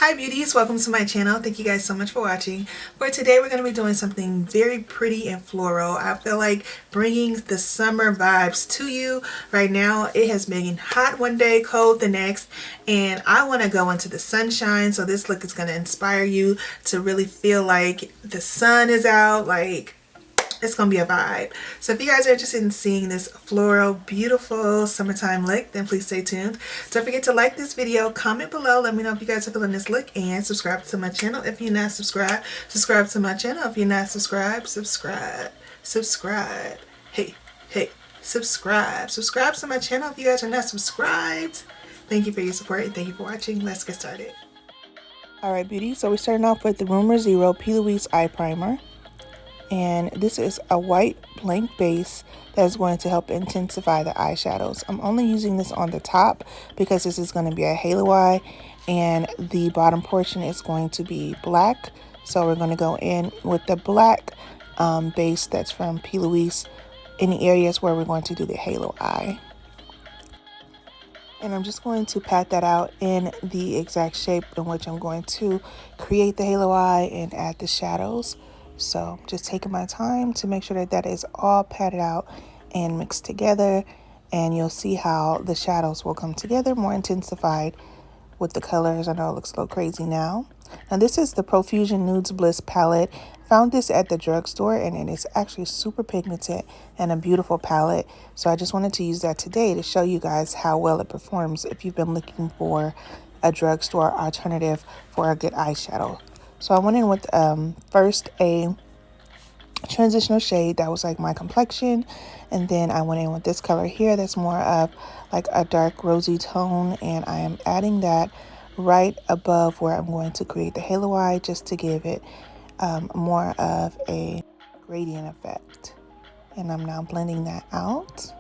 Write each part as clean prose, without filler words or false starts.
Hi beauties, welcome to my channel. Thank you guys so much for watching. For today we're going to be doing something very pretty and floral. I feel like bringing the summer vibes to you. Right now it has been hot one day, cold the next, and I want to go into the sunshine, so this look is going to inspire you to really feel like the sun is out, like it's gonna be a vibe. So if you guys are interested in seeing this floral, beautiful summertime look, then please stay tuned. Don't forget to like this video, comment below, let me know if you guys are feeling this look, and subscribe to my channel if you're not subscribed. Subscribe to my channel if you're not subscribed. Subscribe. Hey, subscribe to my channel if you guys are not subscribed. Thank you for your support and thank you for watching. Let's get started. Alright beauty, so we're starting off with the Rumor Zero P. Louise Eye Primer. And this is a white blank base that is going to help intensify the eyeshadows. I'm only using this on the top because this is going to be a halo eye, and the bottom portion is going to be black. So we're going to go in with the black base that's from P. Louise in the areas where we're going to do the halo eye. And I'm just going to pat that out in the exact shape in which I'm going to create the halo eye and add the shadows. So just taking my time to make sure that that is all patted out and mixed together, and you'll see how the shadows will come together more intensified with the colors. I know it looks a little crazy now. Now this is the Profusion Nudes Bliss palette. Found this at the drugstore and it is actually super pigmented and a beautiful palette. So I just wanted to use that today to show you guys how well it performs if you've been looking for a drugstore alternative for a good eyeshadow. So I went in with first a transitional shade that was like my complexion, and then I went in with this color here that's more of like a dark rosy tone, and I am adding that right above where I'm going to create the halo eye just to give it more of a gradient effect. And I'm now blending that out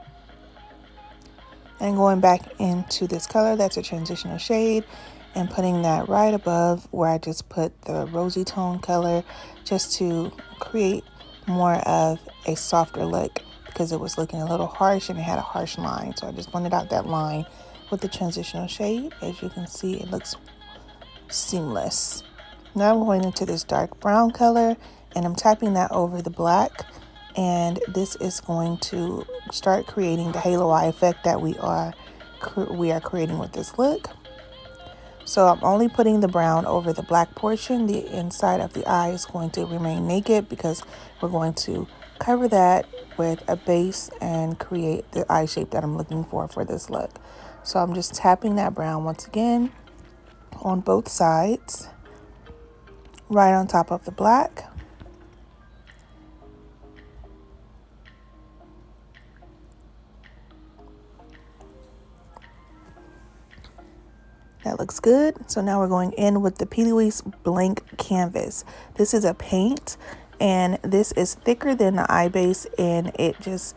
and going back into this color that's a transitional shade and putting that right above where I just put the rosy tone color just to create more of a softer look, because it was looking a little harsh and it had a harsh line. So I just blended out that line with the transitional shade. As you can see, it looks seamless. Now I'm going into this dark brown color and I'm tapping that over the black, and this is going to start creating the halo eye effect that we are creating with this look. So I'm only putting the brown over the black portion. The inside of the eye is going to remain naked because we're going to cover that with a base and create the eye shape that I'm looking for this look. So I'm just tapping that brown once again on both sides, right on top of the black. That looks good. So now we're going in with the P. Louise Blank Canvas. This is a paint, and this is thicker than the eye base, and it just,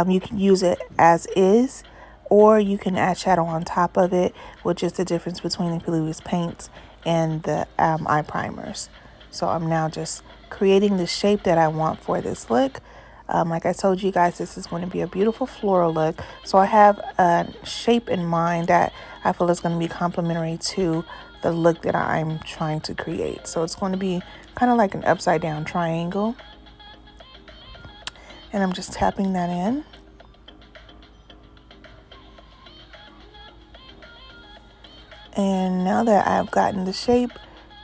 you can use it as is, or you can add shadow on top of it, which is the difference between the P. Louise paints and the eye primers. So I'm now just creating the shape that I want for this look. Like I told you guys, this is going to be a beautiful floral look. So I have a shape in mind that I feel is going to be complementary to the look that I'm trying to create. So it's going to be kind of like an upside down triangle. And I'm just tapping that in. And now that I've gotten the shape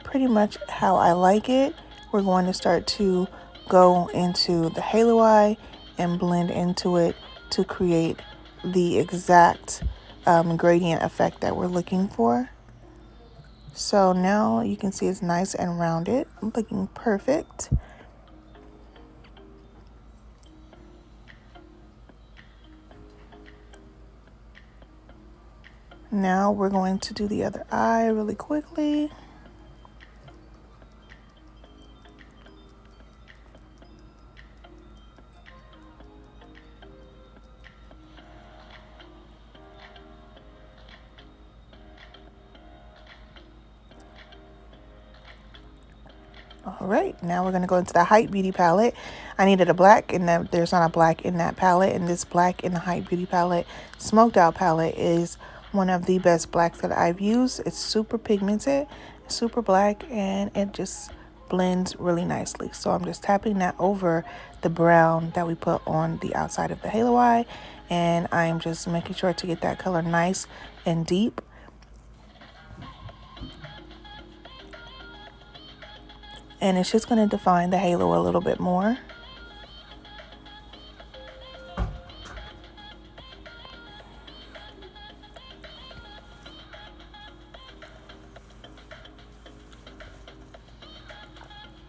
pretty much how I like it, we're going to start to go into the halo eye and blend into it to create the exact gradient effect that we're looking for. So now you can see it's nice and rounded, looking perfect. Now we're going to do the other eye really quickly. All right, now we're going to go into the Hype Beauty palette. I needed a black, and there's not a black in that palette. And this black in the Hype Beauty palette, Smoked Out palette, is one of the best blacks that I've used. It's super pigmented, super black, and it just blends really nicely. So I'm just tapping that over the brown that we put on the outside of the halo eye, and I'm just making sure to get that color nice and deep. And it's just going to define the halo a little bit more.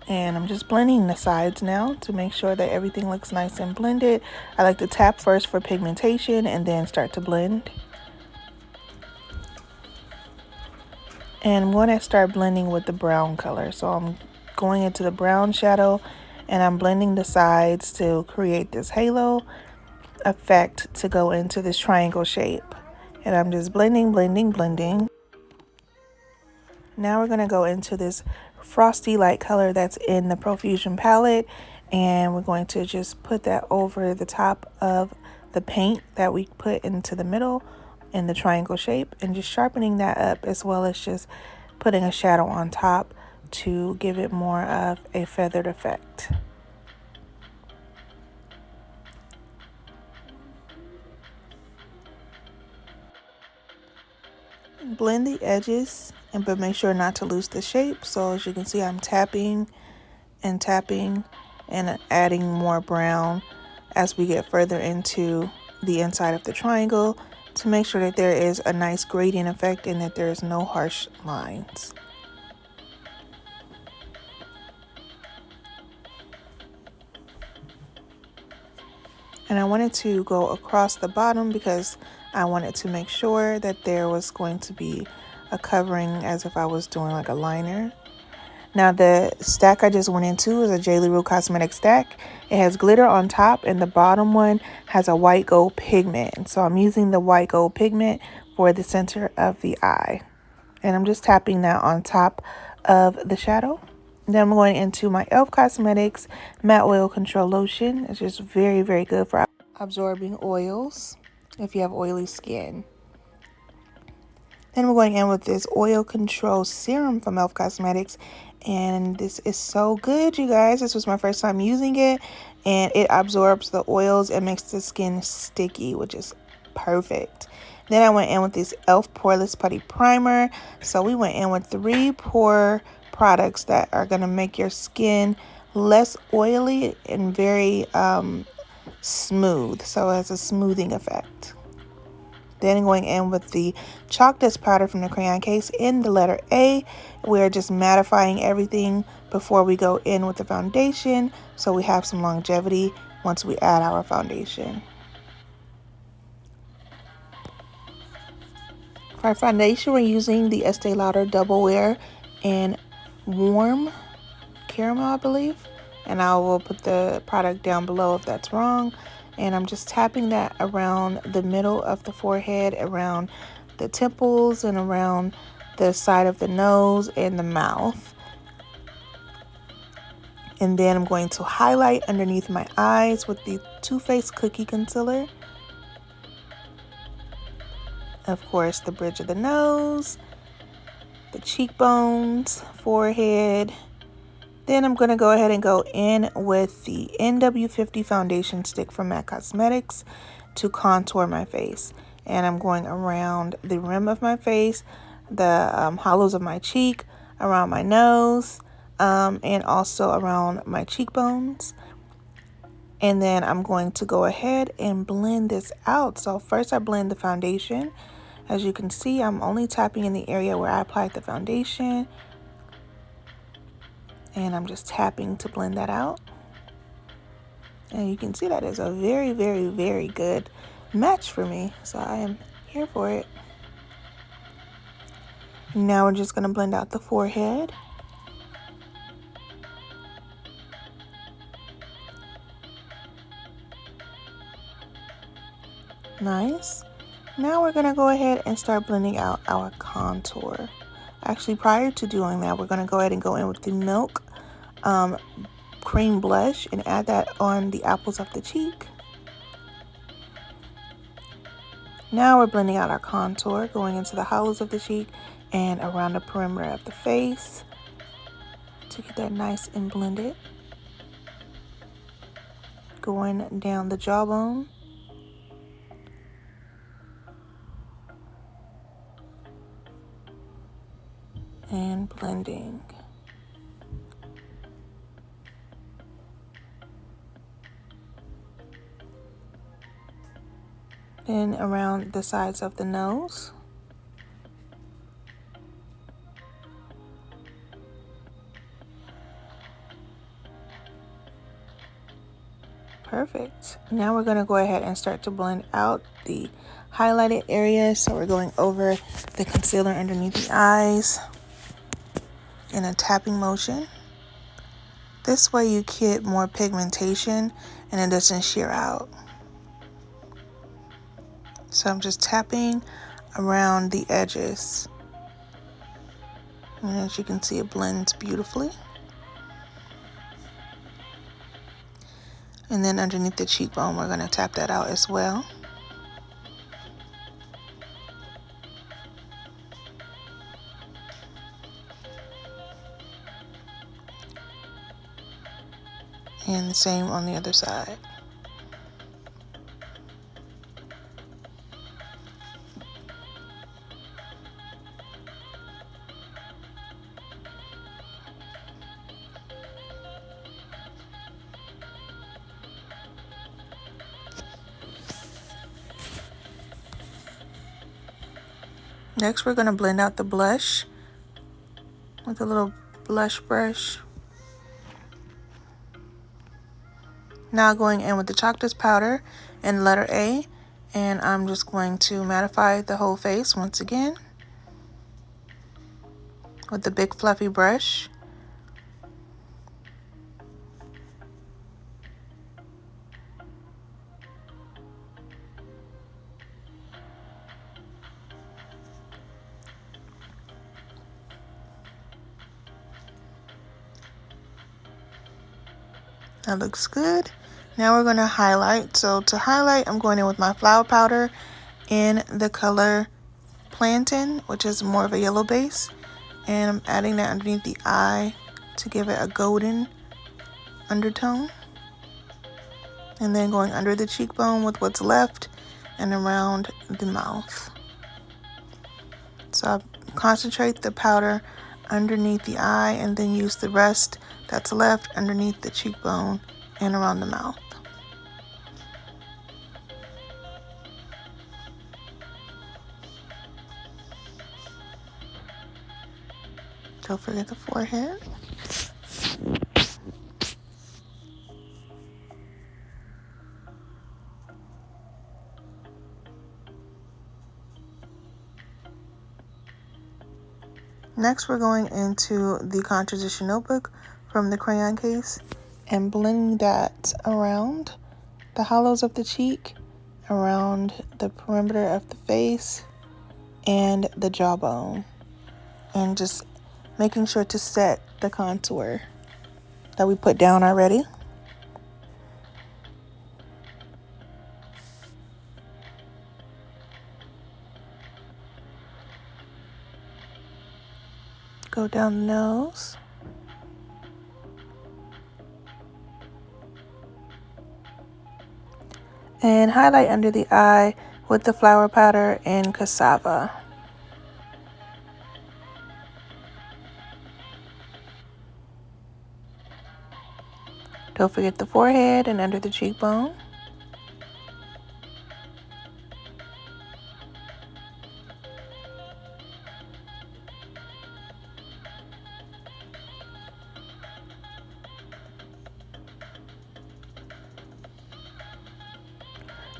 And I'm just blending the sides now to make sure that everything looks nice and blended. I like to tap first for pigmentation and then start to blend. And I'm going to start blending with the brown color. So I'm going into the brown shadow and I'm blending the sides to create this halo effect to go into this triangle shape. And I'm just blending, blending, blending. Now we're going to go into this frosty light color that's in the Profusion palette, and we're going to just put that over the top of the paint that we put into the middle in the triangle shape, and just sharpening that up, as well as just putting a shadow on top to give it more of a feathered effect. Blend the edges, but make sure not to lose the shape. So as you can see, I'm tapping and tapping and adding more brown as we get further into the inside of the triangle to make sure that there is a nice gradient effect and that there is no harsh lines. And I wanted to go across the bottom because I wanted to make sure that there was going to be a covering as if I was doing like a liner. Now the stack I just went into is a J. Rue Cosmetic stack. It has glitter on top, and the bottom one has a white gold pigment. And so I'm using the white gold pigment for the center of the eye. And I'm just tapping that on top of the shadow. Then I'm going into my e.l.f. Cosmetics Matte Oil Control Lotion. It's just very, very good for absorbing oils if you have oily skin. Then we're going in with this oil control serum from e.l.f. Cosmetics, and this is so good, you guys. This was my first time using it, and it absorbs the oils and makes the skin sticky, which is perfect. Then I went in with this e.l.f. Poreless Putty Primer. So we went in with 3 pore products that are going to make your skin less oily and very smooth. So it has a smoothing effect. Then going in with the chalk dust powder from the crayon case in the letter A. We're just mattifying everything before we go in with the foundation, so we have some longevity once we add our foundation. For our foundation, we're using the Estee Lauder Double Wear in Warm Caramel, I believe. And I will put the product down below if that's wrong. And I'm just tapping that around the middle of the forehead, around the temples, and around the side of the nose and the mouth. And then I'm going to highlight underneath my eyes with the Too Faced Cookie Concealer. Of course, the bridge of the nose, the cheekbones, forehead. Then I'm going to go ahead and go in with the NW50 foundation stick from MAC Cosmetics to contour my face. And I'm going around the rim of my face, the hollows of my cheek, around my nose, and also around my cheekbones. And then I'm going to go ahead and blend this out. So first I blend the foundation. As you can see, I'm only tapping in the area where I applied the foundation. And I'm just tapping to blend that out. And you can see that is a very, very, very good match for me. So I am here for it. Now we're just going to blend out the forehead. Nice. Now we're going to go ahead and start blending out our contour. Actually, prior to doing that, we're going to go ahead and go in with the Milk cream blush and add that on the apples of the cheek. Now we're blending out our contour, going into the hollows of the cheek and around the perimeter of the face to get that nice and blended. Going down the jawbone. And blending. Then around the sides of the nose. Perfect. Now we're going to go ahead and start to blend out the highlighted areas. So we're going over the concealer underneath the eyes in a tapping motion. This way you get more pigmentation and it doesn't shear out. So I'm just tapping around the edges. And as you can see, it blends beautifully. And then underneath the cheekbone, we're going to tap that out as well. And the same on the other side. Next, we're going to blend out the blush with a little blush brush. Now going in with the chocolate powder and letter A, and I'm just going to mattify the whole face once again with the big fluffy brush. That looks good. Now we're going to highlight. So to highlight, I'm going in with my flower powder in the color Plantain, which is more of a yellow base. And I'm adding that underneath the eye to give it a golden undertone. And then going under the cheekbone with what's left and around the mouth. So I concentrate the powder underneath the eye and then use the rest that's left underneath the cheekbone and around the mouth. Don't forget the forehead. Next, we're going into the composition notebook from the crayon case and blending that around the hollows of the cheek, around the perimeter of the face, and the jawbone. And just making sure to set the contour that we put down already. Go down the nose. And highlight under the eye with the flower powder and cassava. Don't forget the forehead and under the cheekbone.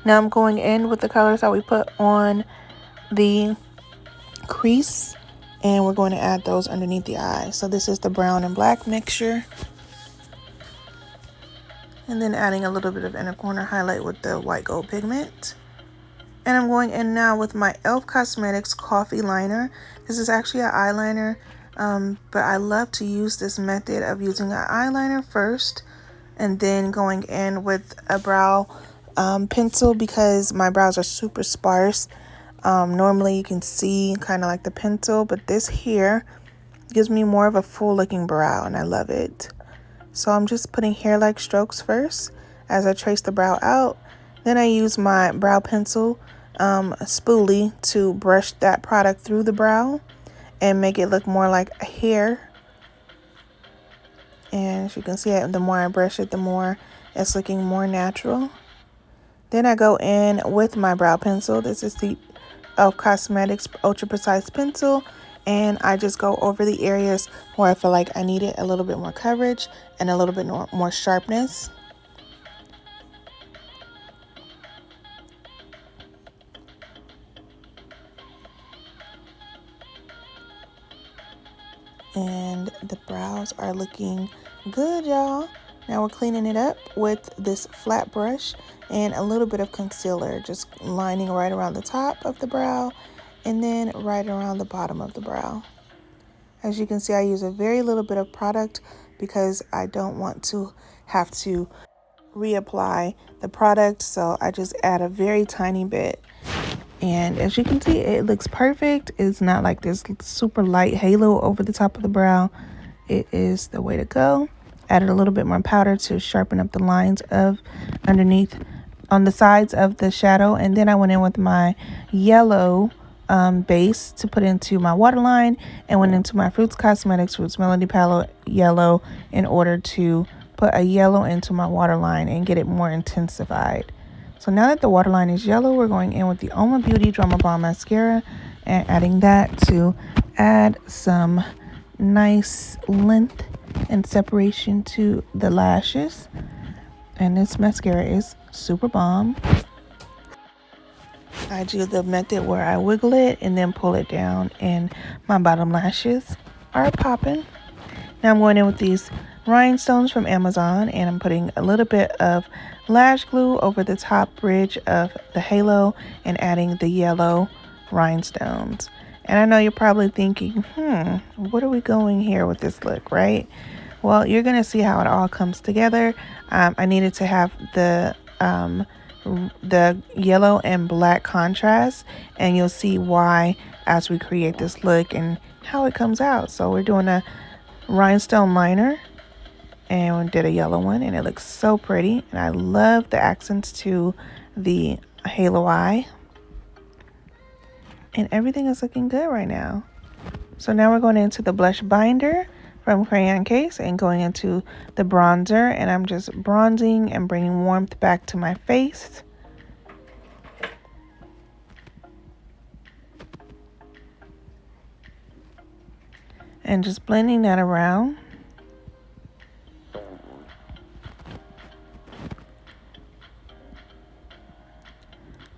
Now I'm going in with the colors that we put on the crease, and we're going to add those underneath the eye. So this is the brown and black mixture. And then adding a little bit of inner corner highlight with the white gold pigment. And I'm going in now with my e.l.f. Cosmetics Coffee Liner. This is actually an eyeliner, but I love to use this method of using an eyeliner first and then going in with a brow pencil because my brows are super sparse. Normally you can see kind of like the pencil, but this here gives me more of a full looking brow, and I love it. So I'm just putting hair-like strokes first as I trace the brow out. Then I use my brow pencil spoolie to brush that product through the brow and make it look more like a hair. And as you can see, the more I brush it, the more it's looking more natural. Then I go in with my brow pencil. This is the e.l.f. Cosmetics Ultra Precise Pencil. And I just go over the areas where I feel like I needed a little bit more coverage and a little bit more sharpness. And the brows are looking good, y'all. Now we're cleaning it up with this flat brush and a little bit of concealer, just lining right around the top of the brow and then right around the bottom of the brow. As you can see, I use a very little bit of product because I don't want to have to reapply the product, so I just add a very tiny bit. And as you can see, it looks perfect. It's not like this super light halo over the top of the brow. It is the way to go. Added a little bit more powder to sharpen up the lines of underneath on the sides of the shadow. And then I went in with my yellow base to put into my waterline and went into my Fruits Cosmetics Fruits Melody Palette yellow in order to put a yellow into my waterline and get it more intensified. So now that the waterline is yellow, we're going in with the Oma Beauty Drama Balm Mascara and adding that to add some nice length and separation to the lashes. And this mascara is super bomb. I do the method where I wiggle it and then pull it down, and my bottom lashes are popping. Now I'm going in with these Rhinestones from Amazon, and I'm putting a little bit of lash glue over the top bridge of the halo and adding the yellow rhinestones. And I know you're probably thinking, what are we going here with this look, right? Well, you're going to see how it all comes together. I needed to have the yellow and black contrast, and you'll see why as we create this look and how it comes out. So we're doing a rhinestone liner, and we did a yellow one, and it looks so pretty. And I love the accents to the halo eye, and everything is looking good right now. So now we're going into the blush binder from Crayon Case and going into the bronzer, and I'm just bronzing and bringing warmth back to my face. And just blending that around.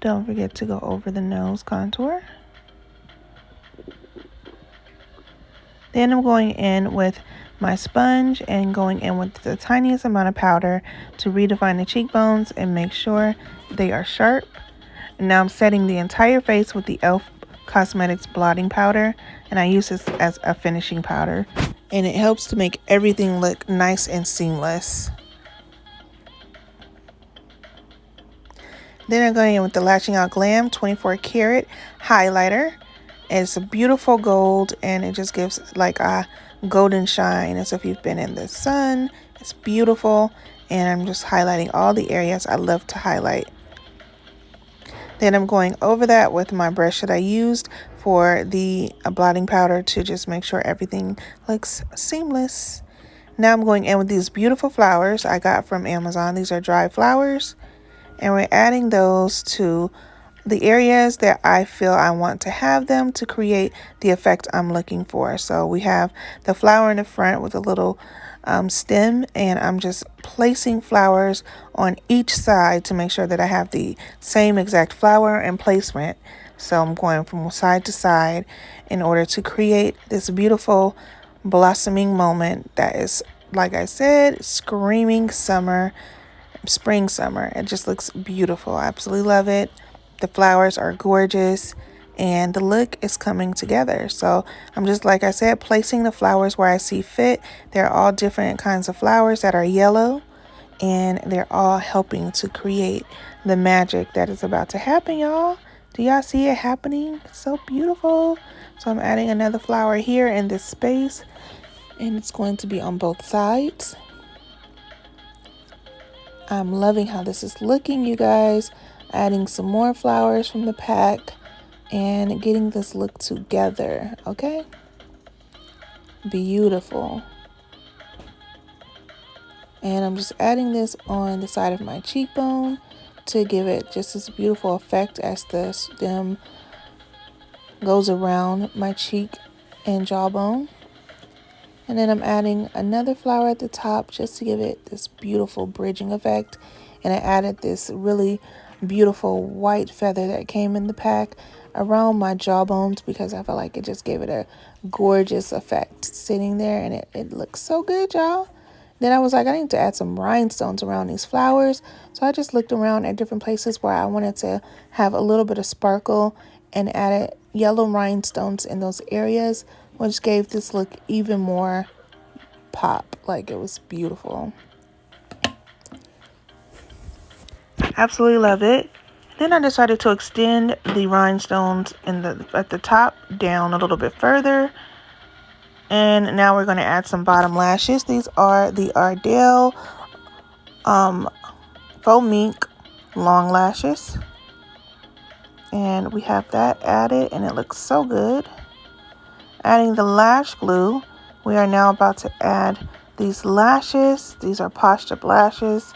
Don't forget to go over the nose contour. Then I'm going in with my sponge and going in with the tiniest amount of powder to redefine the cheekbones and make sure they are sharp. And now I'm setting the entire face with the e.l.f. Cosmetics blotting powder, and I use this as a finishing powder, and it helps to make everything look nice and seamless. Then I'm going in with the Lashing Out Glam 24 karat highlighter. It's a beautiful gold, and it just gives like a golden shine as if you've been in the sun. It's beautiful, and I'm just highlighting all the areas I love to highlight. Then I'm going over that with my brush that I used for the blotting powder to just make sure everything looks seamless. Now I'm going in with these beautiful flowers I got from Amazon. These are dry flowers, and we're adding those to the areas that I feel I want to have them to create the effect I'm looking for. So we have the flower in the front with a little stem, and I'm just placing flowers on each side to make sure that I have the same exact flower and placement. So I'm going from side to side in order to create this beautiful blossoming moment that is, like I said, screaming summer, spring, summer. It just looks beautiful. I absolutely love it. The flowers are gorgeous, and the look is coming together. So I'm just, like I said, placing the flowers where I see fit. They're all different kinds of flowers that are yellow, and they're all helping to create the magic that is about to happen, y'all. Do y'all see it happening? It's so beautiful. So I'm adding another flower here in this space, and it's going to be on both sides. I'm loving how this is looking, you guys. Adding some more flowers from the pack and getting this look together, okay? Beautiful. And I'm just adding this on the side of my cheekbone to give it just this beautiful effect as the stem goes around my cheek and jawbone. And then I'm adding another flower at the top just to give it this beautiful bridging effect. And I added this really beautiful white feather that came in the pack around my jawbones because I felt like it just gave it a gorgeous effect sitting there, and it looks so good, y'all. Then I was like, I need to add some rhinestones around these flowers. So I just looked around at different places where I wanted to have a little bit of sparkle and added yellow rhinestones in those areas, which gave this look even more pop. Like, it was beautiful. Absolutely love it. Then I decided to extend the rhinestones at the top down a little bit further. And now we're going to add some bottom lashes. These are the Ardell faux mink long lashes. And we have that added, and it looks so good. Adding the lash glue, we are now about to add these lashes. These are Posture lashes,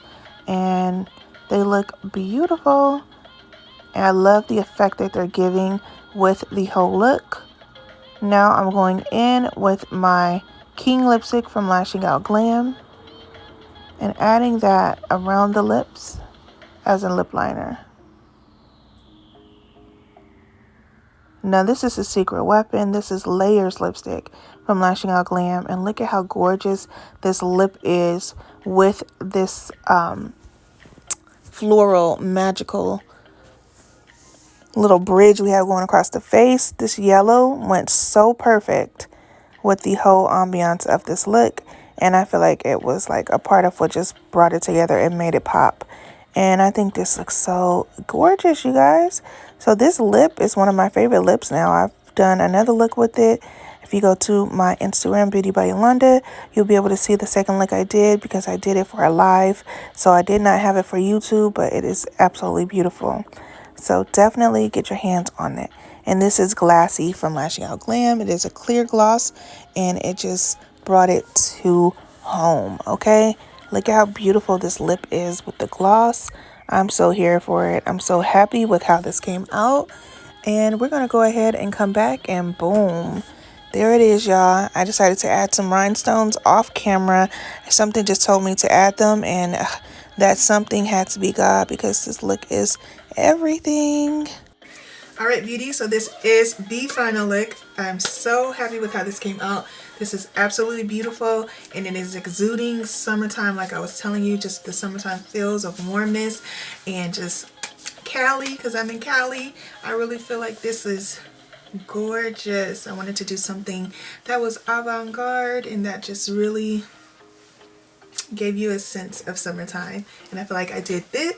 and they look beautiful. And I love the effect that they're giving with the whole look. Now I'm going in with my King lipstick from Lashing Out Glam and adding that around the lips as a lip liner. Now this is a secret weapon. This is Layers lipstick from Lashing Out Glam, and look at how gorgeous this lip is with this floral magical little bridge we have going across the face. This yellow went so perfect with the whole ambiance of this look, and I feel like it was like a part of what just brought it together and made it pop. And I think this looks so gorgeous, you guys. So this lip is one of my favorite lips now. I've done another look with it. If you go to my Instagram, Beauty by Yolanda, you'll be able to see the second look I did because I did it for a live. So I did not have it for YouTube, but it is absolutely beautiful. So definitely get your hands on it. And this is Glassy from Lashing Out Glam. It is a clear gloss, and it just brought it to home, okay? Look at how beautiful this lip is with the gloss. I'm so here for it. I'm so happy with how this came out. And we're going to go ahead and come back, and boom. There it is, y'all. I decided to add some rhinestones off camera. Something just told me to add them, and that something had to be God because this look is everything. All right, beauty, so this is the final look. I'm so happy with how this came out. This is absolutely beautiful, and it is exuding summertime, like I was telling you, just the summertime feels of warmness and just Cali, because I'm in Cali. I really feel like this is gorgeous. I wanted to do something that was avant-garde and that just really gave you a sense of summertime, and I feel like I did that.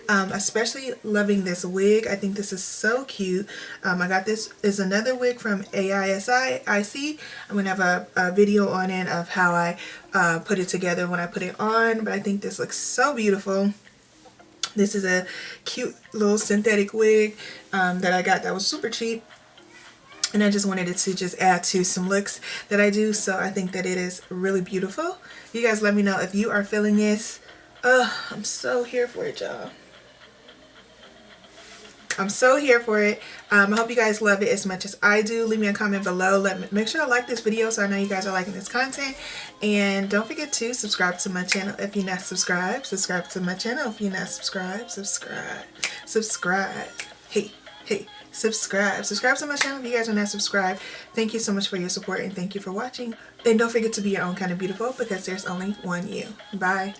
Especially loving this wig. I think this is so cute. I got this is another wig from AISI. I'm gonna have a video on it of how I put it together when I put it on, but I think this looks so beautiful. This is a cute little synthetic wig that I got that was super cheap, and I just wanted it to just add to some looks that I do. So I think that it is really beautiful. You guys let me know if you are feeling this. I'm so here for it, y'all. I'm so here for it. I hope you guys love it as much as I do. Leave me a comment below. Make sure to like this video so I know you guys are liking this content. And don't forget to subscribe to my channel if you're not subscribed. Subscribe to my channel if you're not subscribed. Subscribe. Hey. Subscribe to my channel if you guys are not subscribed. Thank you so much for your support, and thank you for watching. And don't forget to be your own kind of beautiful, because there's only one you. Bye.